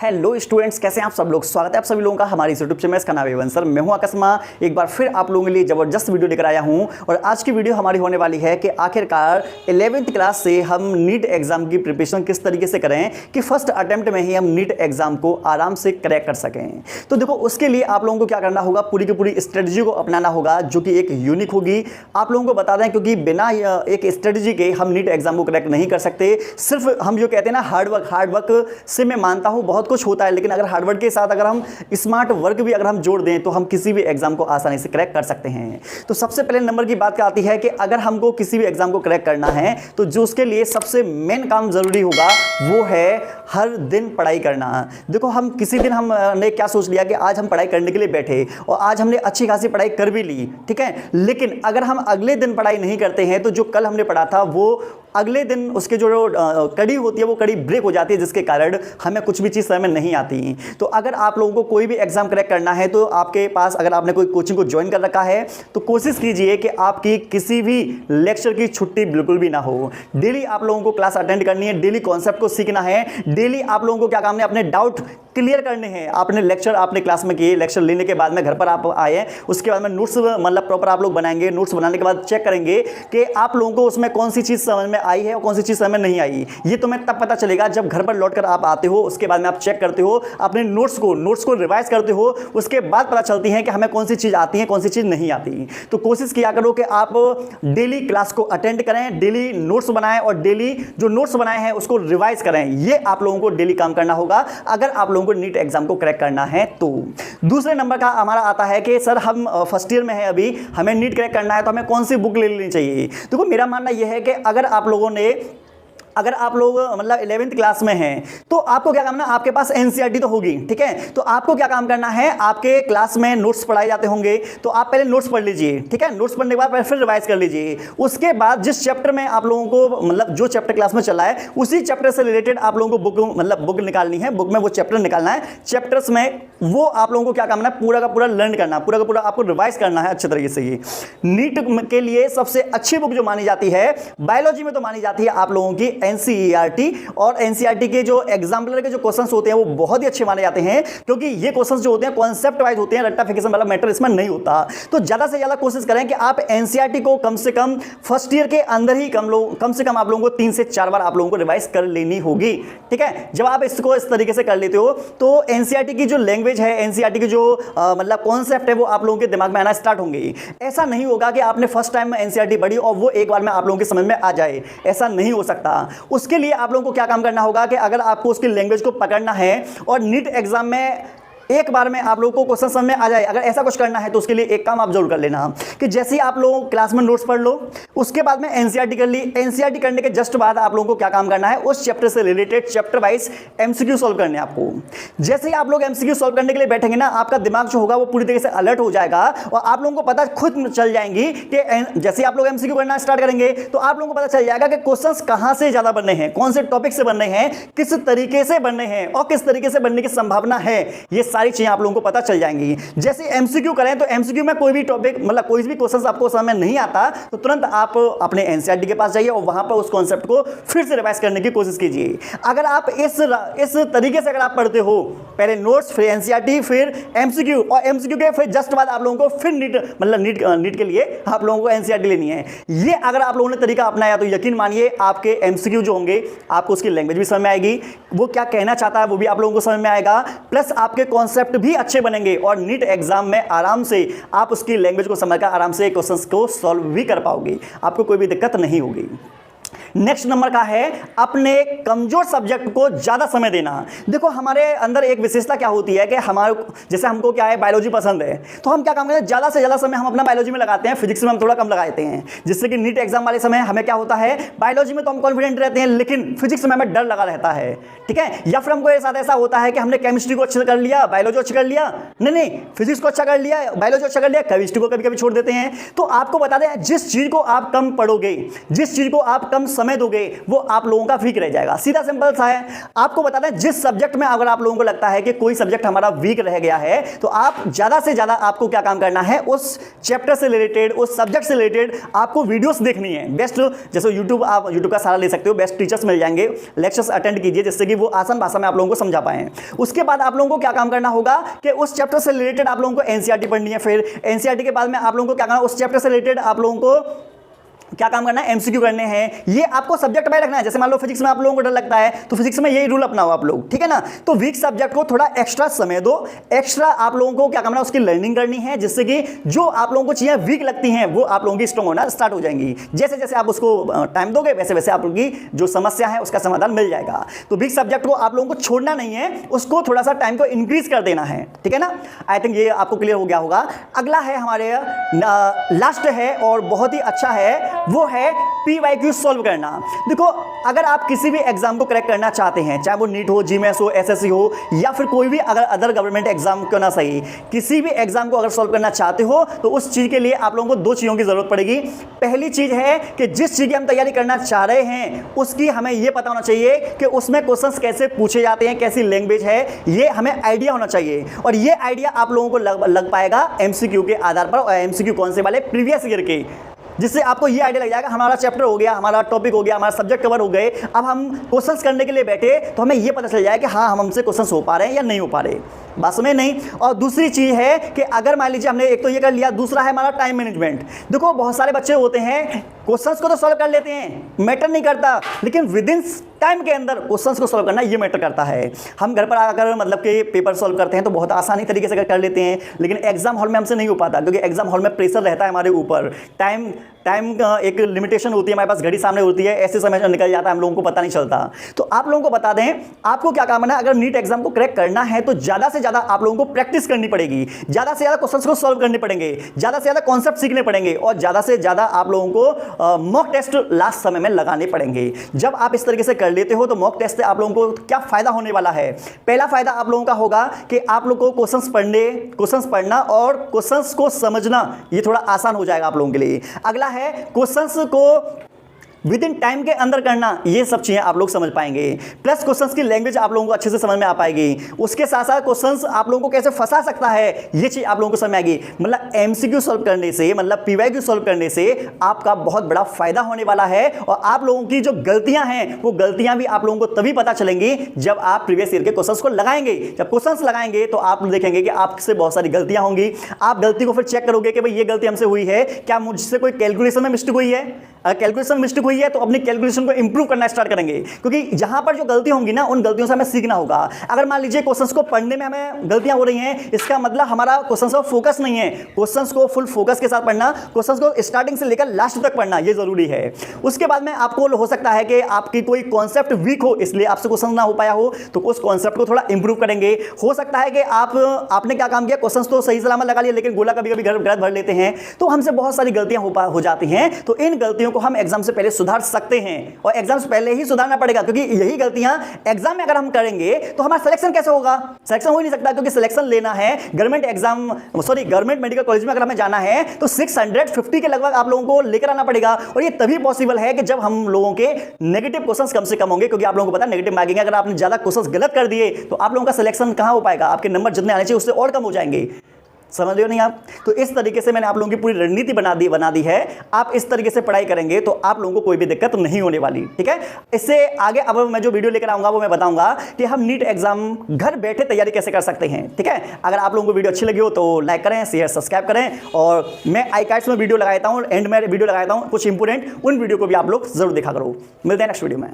Hello students, कैसे हैं आप सब लोग। स्वागत है आप सभी लोगों का हमारी यूट्यूब चैनल। इसका नाम है एवन सर। मैं हूं आकस्मा, एक बार फिर आप लोगों के लिए जबरदस्त वीडियो लेकर आया हूं। और आज की वीडियो हमारी होने वाली है कि आखिरकार 11वीं क्लास से हम नीट एग्जाम की प्रिपरेशन किस तरीके से करें कि फर्स्ट अटेम्प्ट में ही हम नीट एग्जाम को आराम से क्रैक कर सकें। तो देखो, उसके लिए आप लोगों को क्या करना होगा, पूरी की पूरी स्ट्रेटजी को अपनाना होगा जो कि एक यूनिक होगी। आप लोगों को बता दें, क्योंकि बिना एक स्ट्रेटजी के हम नीट एग्जाम को क्रैक नहीं कर सकते। सिर्फ हम जो कहते हैं ना, हार्ड वर्क से मैं मानता हूं बहुत कुछ होता है, लेकिन अगर हार्ड वर्क के साथ अगर हम स्मार्ट वर्क भी अगर हम जोड़ दें तो हम किसी भी एग्जाम को आसानी से क्रैक कर सकते हैं। तो सबसे पहले नंबर की बात क्या आती है कि अगर हमको किसी भी एग्जाम को क्रैक करना है तो जो उसके लिए सबसे मेन काम जरूरी होगा वो है हर दिन पढ़ाई करना। देखो, हम किसी दिन हमने क्या सोच लिया कि आज हम पढ़ाई करने के लिए बैठे और आज हमने अच्छी खासी पढ़ाई कर भी ली, ठीक है, लेकिन अगर हम अगले दिन पढ़ाई नहीं करते हैं तो जो कल हमने पढ़ा था वो अगले दिन उसके जो कड़ी होती है वो कड़ी ब्रेक हो जाती है, जिसके कारण हमें कुछ भी चीज़ समझ में नहीं आती। तो अगर आप लोगों को कोई भी एग्जाम क्रैक करना है तो आपके पास, अगर आपने कोई कोचिंग को ज्वाइन कर रखा है तो कोशिश कीजिए कि आपकी किसी भी लेक्चर की छुट्टी बिल्कुल भी ना हो। डेली आप लोगों को क्लास अटेंड करनी है, डेली कॉन्सेप्ट को सीखना है, डेली आप लोगों को क्या काम है, अपने डाउट क्लियर करने हैं। आपने लेक्चर आपने क्लास में किए, लेक्चर लेने के बाद में घर पर आप आए, उसके बाद में नोट्स मतलब प्रॉपर आप लोग बनाएंगे। नोट्स बनाने के बाद चेक करेंगे कि आप लोगों को उसमें कौन सी चीज़ समझ में आई है और कौन सी चीज़ समझ में नहीं आई। ये तुम्हें तब पता चलेगा जब घर पर लौटकर आप आते हो, उसके बाद में आप चेक करते हो अपने नोट्स को रिवाइज करते हो, उसके बाद पता चलती है कि हमें कौन सी चीज़ आती है, कौन सी चीज़ नहीं आती। तो कोशिश किया करो कि आप डेली क्लास को अटेंड करें, डेली नोट्स बनाएं और डेली जो नोट्स बनाए हैं उसको रिवाइज करें। ये आप लोगों को डेली काम करना होगा अगर आप लोगों को नीट एग्जाम को क्रैक करना है तो। दूसरे नंबर का हमारा आता है कि सर हम फर्स्ट ईयर में है, अभी हमें नीट क्रैक करना है तो हमें कौन सी बुक ले लेनी चाहिए। देखो, मेरा मानना यह है कि अगर आप लोग मतलब 11वीं क्लास में हैं तो आपको क्या करना है, आपके पास एनसीईआरटी तो होगी, ठीक है। तो आपको क्या काम करना है, आपके क्लास में नोट्स पढ़ाए जाते होंगे तो आप पहले नोट्स पढ़ लीजिए, ठीक है। नोट्स पढ़ने के बाद फिर रिवाइज कर लीजिए। उसके बाद जिस चैप्टर में आप लोगों को मतलब जो चैप्टर क्लास में चला है उसी चैप्टर से रिलेटेड आप लोगों को बुक निकालनी है, बुक में वो चैप्टर निकालना है। चैप्टर्स में वो आप लोगों को क्या करना है, पूरा का पूरा लर्न करना, पूरा का पूरा आपको रिवाइज करना है अच्छे तरीके से। ये नीट के लिए सबसे अच्छी बुक जो मानी जाती है बायोलॉजी में तो मानी जाती है आप लोगों की एनसीईआरटी। और एनसीईआरटी के जो एग्जाम्पलर के जो क्वेश्चंस होते हैं वो बहुत ही अच्छे माने जाते हैं, क्योंकि ये क्वेश्चंस जो होते हैं कॉन्सेप्ट वाइज होते हैं, रट्टाफिकेशन वाला मैटर इसमें नहीं होता। तो ज्यादा से ज्यादा कोशिश करें कि आप एनसीईआरटी को कम से कम फर्स्ट ईयर के अंदर ही कम से कम आप लोगों को 3 से 4 बार आप लोगों को रिवाइज कर लेनी होगी, ठीक है। जब आप इसको इस तरीके से कर लेते हो तो एनसीईआरटी की जो लैंग्वेज है, एनसीईआरटी की जो मतलब कॉन्सेप्ट है वो आप लोगों के दिमाग में आना स्टार्ट होंगे। ऐसा नहीं होगा कि आपने फर्स्ट टाइम में एनसीईआरटी पढ़ी और वो एक बार में आप लोगों के समझ में आ जाए, ऐसा नहीं हो सकता। उसके लिए आप लोगों को क्या काम करना होगा कि अगर आपको उसकी लैंग्वेज को पकड़ना है और नीट एग्जाम में एक बार में आप लोगों को क्वेश्चन समझ में आ जाए, अगर ऐसा कुछ करना है तो उसके लिए एक काम आप जरूर कर लेना कि जैसे ही आप लोग क्लास में नोट्स पढ़ लो, उसके बाद में एनसीईआरटी कर ली। एनसीईआरटी करने के जस्ट बाद आप लोगों को क्या काम करना है, उस चैप्टर से related chapter wise MCQ solve करने हैं आपको। जैसे ही आप लोग एमसीक्यू सॉल्व करने के लिए बैठेंगे ना, आपका दिमाग जो होगा वो पूरी तरीके से अलर्ट हो जाएगा और आप लोगों को पता खुद चल जाएंगी कि जैसे आप लोग एमसीक्यू करना स्टार्ट करेंगे तो आप लोगों को पता चल जाएगा कि क्वेश्चंस कहां से ज्यादा बनने हैं, कौन से टॉपिक से बनने हैं, किस तरीके से बनने हैं और किस तरीके से बनने की संभावना है। ये सारी चीजें आप लोगों को पता चल जाएंगी। जैसे एमसीक्यू करें तो एमसीक्यू में कोई भी टॉपिक मतलब कोई भी क्वेश्चन आपको समझ में नहीं आता तो तुरंत आप अपने एनसीईआरटी के पास जाइए और वहां पर उस कॉन्सेप्ट को फिर से रिवाइज करने की कोशिश कीजिए। अगर आप इस तरीके से अगर आप पढ़ते हो, पहले नोट्स फिर एनसीईआरटी फिर एमसीक्यू और एमसीक्यू के फिर जस्ट बाद आप लोगों को फिर नीट के लिए आप लोगों को एनसीईआरटी लेनी है। ये अगर आप लोगों ने तरीका अपनाया तो यकीन मानिए आपके एमसीक्यू जो होंगे आपको उसकी लैंग्वेज भी समझ में आएगी, वो क्या कहना चाहता है वो भी आप लोगों को समझ में आएगा, प्लस आपके कॉन्सेप्ट भी अच्छे बनेंगे और नीट एग्जाम में आराम से आप उसकी लैंग्वेज को समझकर आराम से क्वेश्चंस को सॉल्व भी कर पाओगे, आपको कोई भी दिक्कत नहीं होगी। नेक्स्ट नंबर का है अपने कमजोर सब्जेक्ट को ज्यादा समय देना। देखो, हमारे अंदर एक विशेषता क्या होती है कि हमारे जैसे हमको क्या है, बायोलॉजी पसंद है तो हम क्या काम करते हैं, ज्यादा से ज्यादा समय हम अपना बायोलॉजी में लगाते हैं, फिजिक्स में हम थोड़ा कम लगाते हैं, जिससे कि नीट एग्जाम वाले समय हमें क्या होता है, बायोलॉजी में तो हम कॉन्फिडेंट रहते हैं लेकिन फिजिक्स में हमें डर लगा रहता है, ठीक है। या फिर हमको ऐसा होता है कि हमने केमिस्ट्री को अच्छा कर लिया, बायोलॉजी अच्छा कर लिया, नहीं फिजिक्स को अच्छा कर लिया, बायोलॉजी अच्छा कर लिया, केमिस्ट्री को कभी कभी छोड़ देते हैं। तो आपको बता दें, जिस चीज को आप कम पढ़ोगे, जिस चीज को आप कम समय दोगे वो आप लोगों का वीक रह जाएगा। सीधा सिंपल सा है, आपको बता दें जिस सब्जेक्ट में अगर आप लोगों को लगता है कि कोई सब्जेक्ट हमारा वीक रह गया है तो आप ज्यादा से ज्यादा आपको क्या काम करना है, उस चैप्टर से रिलेटेड, उस सब्जेक्ट से रिलेटेड आपको वीडियोस देखनी है। बेस्ट जैसे यूट्यूब, आप यूट्यूब का सहारा ले सकते हो, बेस्ट टीचर्स मिल जाएंगे, लेक्चर्स अटेंड कीजिए जिससे कि वो आसान भाषा में आप लोगों को समझा पाए। उसके बाद आप लोगों को क्या काम करना होगा कि उस चैप्टर से रिलेटेड आप लोगों को एनसीईआरटी पढ़नी है। फिर एनसीईआरटी के बाद में आप लोगों को क्या करना है, उस चैप्टर से रिलेटेड आप लोगों को क्या काम करना है, एमसीक्यू करने हैं। ये आपको सब्जेक्ट में रखना है। जैसे मान लो फिजिक्स में आप लोगों को डर लगता है तो फिजिक्स में यही रूल अपनाओ आप लोग, ठीक है ना। तो वीक सब्जेक्ट को थोड़ा एक्स्ट्रा समय दो, एक्स्ट्रा आप लोगों को क्या करना है, उसकी लर्निंग करनी है, जिससे कि जो आप लोगों को चीजें वीक लगती हैं वो आप लोगों की स्ट्रॉन्ग होना स्टार्ट हो जाएंगी। जैसे जैसे आप उसको टाइम दोगे वैसे वैसे आप लोगों की जो समस्या है उसका समाधान मिल जाएगा। तो वीक सब्जेक्ट को आप लोगों को छोड़ना नहीं है, उसको थोड़ा सा टाइम को इंक्रीज कर देना है, ठीक है ना। आई थिंक ये आपको क्लियर हो गया होगा। अगला है हमारे लास्ट है और बहुत ही अच्छा है, वो है PYQ सॉल्व करना। देखो अगर आप किसी भी एग्जाम को क्रैक करना चाहते हैं, चाहे वो नीट हो, जीएमएस हो, एसएससी हो या फिर कोई भी अगर अदर गवर्नमेंट एग्जाम क्यों ना सही, किसी भी एग्जाम को अगर सॉल्व करना चाहते हो तो उस चीज के लिए आप लोगों को दो चीजों की जरूरत पड़ेगी। पहली चीज है कि जिस चीज की हम तैयारी करना चाह रहे हैं उसकी हमें यह पता होना चाहिए कि उसमें क्वेश्चंस कैसे पूछे जाते हैं, कैसी लैंग्वेज है, ये हमें आइडिया होना चाहिए। और ये आइडिया आप लोगों को लग पाएगा एमसीक्यू के आधार पर, और एमसीक्यू कौन से वाले, प्रीवियस ईयर के, जिससे आपको ये आइडिया लग जाएगा हमारा चैप्टर हो गया, हमारा टॉपिक हो गया, हमारा सब्जेक्ट कवर हो गए, अब हम क्वेश्चंस करने के लिए बैठे तो हमें ये पता चल जाएगा कि हाँ हम हमसे क्वेश्चंस हो पा रहे हैं या नहीं हो पा रहे, बस में नहीं। और दूसरी चीज है कि अगर मान लीजिए हमने एक तो ये कर लिया, दूसरा है हमारा टाइम मैनेजमेंट। देखो बहुत सारे बच्चे होते हैं क्वेश्चंस को तो सॉल्व कर लेते हैं, मैटर नहीं करता, लेकिन विद इन टाइम के अंदर क्वेश्चंस को सॉल्व करना ये मैटर करता है। हम घर पर आकर मतलब कि पेपर सॉल्व करते हैं तो बहुत आसानी तरीके से कर लेते हैं, लेकिन एग्जाम हॉल में हमसे नहीं हो पाता, क्योंकि एग्जाम हॉल में प्रेशर रहता है हमारे ऊपर, टाइम एक लिमिटेशन होती है, हमारे पास घड़ी सामने होती है, ऐसे समय निकल जाता है, हम लोगों को पता नहीं चलता। तो आप लोगों को बता दें आपको क्या काम है, अगर नीट एग्जाम को क्रैक करना है तो ज्यादा से ज्यादा आप लोगों को प्रैक्टिस करनी पड़ेगी, ज्यादा से ज्यादा क्वेश्चंस को सॉल्व करने पड़ेंगे, ज्यादा से ज्यादा कॉन्सेप्ट सीखने पड़ेंगे, और ज्यादा से ज्यादा आप लोगों को मॉक टेस्ट लास्ट समय में लगाने पड़ेंगे। जब आप इस तरीके से कर लेते हो तो मॉक टेस्ट से आप लोगों को क्या फायदा होने वाला है। पहला फायदा आप लोगों का होगा कि आप लोगों को क्वेश्चंस पढ़ना और क्वेश्चंस को समझना ये थोड़ा आसान हो जाएगा आप लोगों के लिए। अगला है क्वेश्चंस को विद इन टाइम के अंदर करना, ये सब चीजें आप लोग समझ पाएंगे, प्लस क्वेश्चंस की लैंग्वेज आप लोगों को अच्छे से समझ में आ पाएगी। उसके साथ साथ क्वेश्चंस आप लोगों को कैसे फंसा सकता है ये चीज आप लोगों को समझ में आएगी। मतलब एमसीक्यू सॉल्व करने से, मतलब पीवाईक्यू सॉल्व करने से आपका बहुत बड़ा फायदा होने वाला है, और आप लोगों की जो गलतियां हैं वो गलतियां भी आप लोगों को तभी पता चलेंगी जब आप प्रीवियस ईयर के क्वेश्चंस को लगाएंगे। जब क्वेश्चंस लगाएंगे तो आप देखेंगे कि आपसे बहुत सारी गलतियां होंगी, आप गलती को फिर चेक करोगे कि भाई ये गलती हमसे हुई है, क्या मुझसे कोई कैलकुलेशन में मिस्टेक हुई है। अगर कैलकुलेशन में मिस्टेक हुई है तो अपनी कैलकुलेशन को इंप्रूव करना स्टार्ट करेंगे, क्योंकि जहां पर जो गलती होंगी ना उन गलतियों से हमें सीखना होगा। अगर मान लीजिए क्वेश्चंस को पढ़ने में हमें गलतियां हो रही हैं, इसका मतलब हमारा क्वेश्चंस पर फोकस नहीं है। क्वेश्चंस को फुल फोकस के साथ पढ़ना, क्वेश्चंस को स्टार्टिंग से लेकर लास्ट तक पढ़ना ये जरूरी है। उसके बाद में आपको हो सकता है कि आपकी कोई कॉन्सेप्ट वीक हो, इसलिए आपसे क्वेश्चन ना हो पाया हो, तो उस कॉन्सेप्ट को थोड़ा इंप्रूव करेंगे। हो सकता है कि आपने क्या काम किया, क्वेश्चंस तो सही सलामत लगा लिया लेकिन गोला कभी कभी गलत भर लेते हैं, तो हमसे बहुत सारी गलतियां हो जाती हैं। तो इन गलतियों को हम एग्जाम से पहले सुधार सकते हैं, और एग्जाम से पहले ही सुधारना पड़ेगा, क्योंकि यही गलतियां एग्जाम में अगर हम करेंगे तो हमारा सिलेक्शन कैसे होगा। सिलेक्शन हो ही नहीं सकता, क्योंकि सिलेक्शन लेना है गवर्नमेंट मेडिकल कॉलेज में अगर हमें जाना है तो 650 के लगभग आप लोगों को लेकर आना पड़ेगा, और ये तभी पॉसिबल है कि जब हम लोगों के नेगेटिव क्वेश्चंस कम से कम होंगे, क्योंकि आप लोगों को पता है नेगेटिव मार्किंग अगर आपने ज्यादा क्वेश्चंस गलत कर दिए तो आप लोगों का सिलेक्शन कहां हो पाएगा, आपके नंबर जितने आने चाहिए उससे और कम हो जाएंगे। समझ रहे हो नहीं आप। तो इस तरीके से मैंने आप लोगों की पूरी रणनीति बना दी है। आप इस तरीके से पढ़ाई करेंगे तो आप लोगों को कोई भी दिक्कत नहीं होने वाली, ठीक है। इससे आगे अब मैं जो वीडियो लेकर आऊंगा वो मैं बताऊंगा कि हम नीट एग्जाम घर बैठे तैयारी कैसे कर सकते हैं, ठीक है। अगर आप लोगों को वीडियो अच्छी लगी हो तो लाइक करें, शेयर, सब्सक्राइब करें, और मैं आई कार्ड्स में वीडियो लगाता हूँ, एंड में वीडियो लगाता हूँ कुछ इंपोर्टेंट, उन वीडियो को भी आप लोग जरूर देखा करो। मिलते हैं नेक्स्ट वीडियो में।